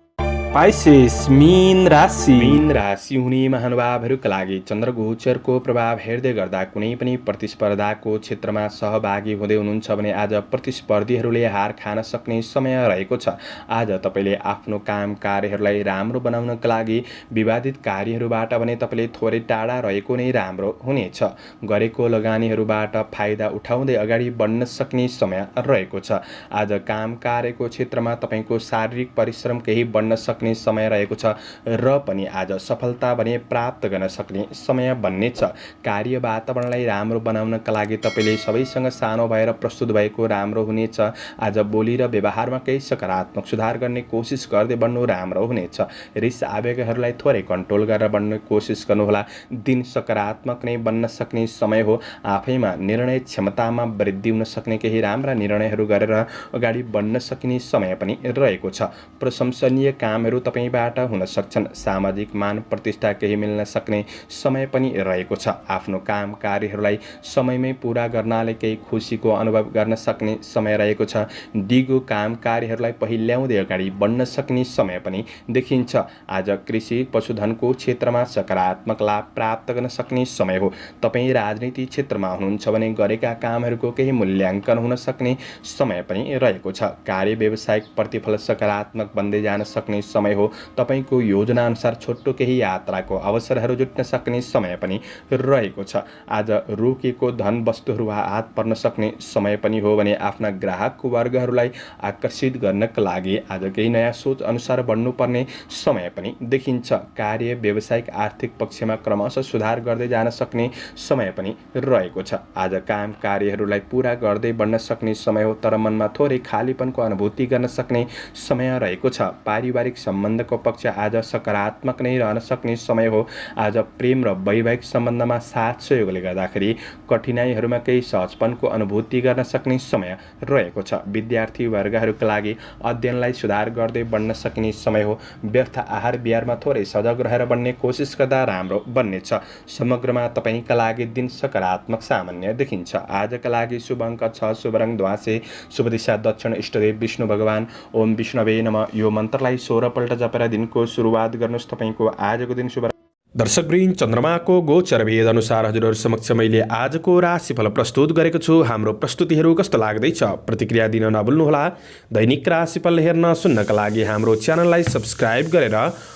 पाइसेस मीन राशि। मीन राशि हुने महानुभावहरूका लागि चन्द्रगोचरको प्रभाव हेर्दै गर्दा कुनै पनि प्रतिस्पर्धाको क्षेत्रमा सहभागी हुँदै हुनुहुन्छ भने आज प्रतिस्पर्धीहरूले हार खान सक्ने समय रहेको छ। आज तपाईँले आफ्नो काम कार्यहरूलाई राम्रो बनाउनका लागि विवादित कार्यहरूबाट भने तपाईँले थोरै टाढा रहेको नै राम्रो हुनेछ। गरेको लगानीहरूबाट फाइदा उठाउँदै अगाडि बढ्न सक्ने समय रहेको छ। आज काम कार्यको क्षेत्रमा तपाईँको शारीरिक परिश्रम केही बढ्न सक्ने समय रहेको छ र पनि आज सफलता भने प्राप्त गर्न सक्ने समय बन्नेछ। कार्य वातावरणलाई राम्रो बनाउनका लागि तपाईँले सबैसँग सानो भएर प्रस्तुत भएको राम्रो हुनेछ। आज बोली र व्यवहारमा केही सकारात्मक सुधार गर्ने कोसिस गर्दै बढ्नु राम्रो हुनेछ। रिस आवेगहरूलाई थोरै कन्ट्रोल गरेर बढ्ने कोसिस गर्नुहोला। दिन सकारात्मक नै बन्न सक्ने समय हो। आफैमा निर्णय क्षमतामा वृद्धि हुन सक्ने, केही राम्रा निर्णयहरू गरेर अगाडि बढ्न सकिने समय पनि रहेको छ। प्रशंसनीय कामहरू उपलब्धिहरू तपाईँबाट हुन सक्छन्। सामाजिक मान प्रतिष्ठा केही मिल्न सक्ने समय पनि रहेको छ। आफ्नो काम कार्यहरूलाई समयमै पूरा गर्नाले केही खुसीको अनुभव गर्न सक्ने समय रहेको छ। दिगो काम कार्यहरूलाई पहिल्याउँदै अगाडि बढ्न सक्ने समय पनि देखिन्छ। आज कृषि पशुधनको क्षेत्रमा सकारात्मक लाभ प्राप्त गर्न सक्ने समय हो। तपाईँ राजनीति क्षेत्रमा हुनुहुन्छ भने गरेका कामहरूको केही मूल्याङ्कन हुन सक्ने समय पनि रहेको छ। कार्य व्यावसायिक प्रतिफल सकारात्मक बन्दै जान सक्ने समय हो। तपाईँको योजनाअनुसार छोटो केही यात्राको अवसरहरू जुट्न सक्ने समय पनि रहेको छ। आज रोकिएको धन वस्तुहरू हात पर्न सक्ने समय पनि हो भने आफ्ना ग्राहक वर्गहरूलाई आकर्षित गर्नका लागि आज केही नयाँ सोच अनुसार बढ्नुपर्ने समय पनि देखिन्छ। कार्य व्यावसायिक आर्थिक पक्षमा क्रमशः सुधार गर्दै जान सक्ने समय पनि रहेको छ। आज काम कार्यहरूलाई पूरा गर्दै बढ्न सक्ने समय हो, तर मनमा थोरै खालीपनको अनुभूति गर्न सक्ने समय रहेको छ। पारिवारिक सम्बन्धको पक्ष आज सकारात्मक नै रहन सक्ने समय हो। आज प्रेम र वैवाहिक सम्बन्धमा साथ सहयोगले गर्दाखेरि कठिनाइहरूमा केही सहजपनको अनुभूति गर्न सक्ने समय रहेको छ। विद्यार्थी वर्गहरूका लागि अध्ययनलाई सुधार गर्दै बढ्न सक्ने समय हो। व्यर्थ आहार विहारमा थोरै सजग रहेर बढ्ने कोसिस गर्दा राम्रो बन्नेछ। समग्रमा तपाईँका लागि दिन सकारात्मक सामान्य देखिन्छ। आजका लागि शुभ अङ्क 6, शुभ रङ ध्वाँसे, शुभ दिशा दक्षिण, इष्टदेव विष्णु भगवान। ओम विष्णवे नमः। यो मन्त्रलाई 16 पल्ट जपेर दिनको सुरुवात गर्नुहोस्। तपाईँको आजको दिन शुभ। दर्शकवृन्द, चन्द्रमाको गोचर भेद अनुसार हजुरहरू समक्ष मैले आजको राशिफल प्रस्तुत गरेको छु। हाम्रो प्रस्तुतिहरू कस्तो लाग्दैछ प्रतिक्रिया दिन नभुल्नुहोला। दैनिक राशिफल हेर्न सुन्नका लागि हाम्रो च्यानललाई सब्स्क्राइब गरेर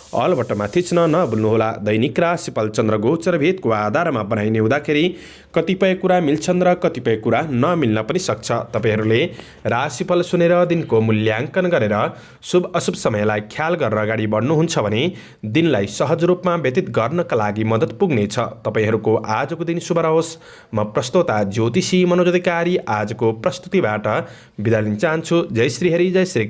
अल बटनमा थिच्न नभुल्नुहोला। दैनिक राशिफल चन्द्रगोचर भेदको आधारमा बनाइने हुँदाखेरि कतिपय कुरा मिल्छन् र कतिपय कुरा नमिल्न पनि सक्छ। तपाईँहरूले राशिफल सुनेर दिनको मूल्याङ्कन गरेर शुभ अशुभ समयलाई ख्याल गरेर अगाडि बढ्नुहुन्छ भने दिनलाई सहज रूपमा व्यतीत गर्नका लागि मद्दत पुग्नेछ। तपाईँहरूको आजको दिन शुभ रहोस्। म प्रस्तोता ज्योतिषी मनोज अधिकारी आजको प्रस्तुतिबाट बिदा लिन चाहन्छु। जय श्री हरि, जय श्री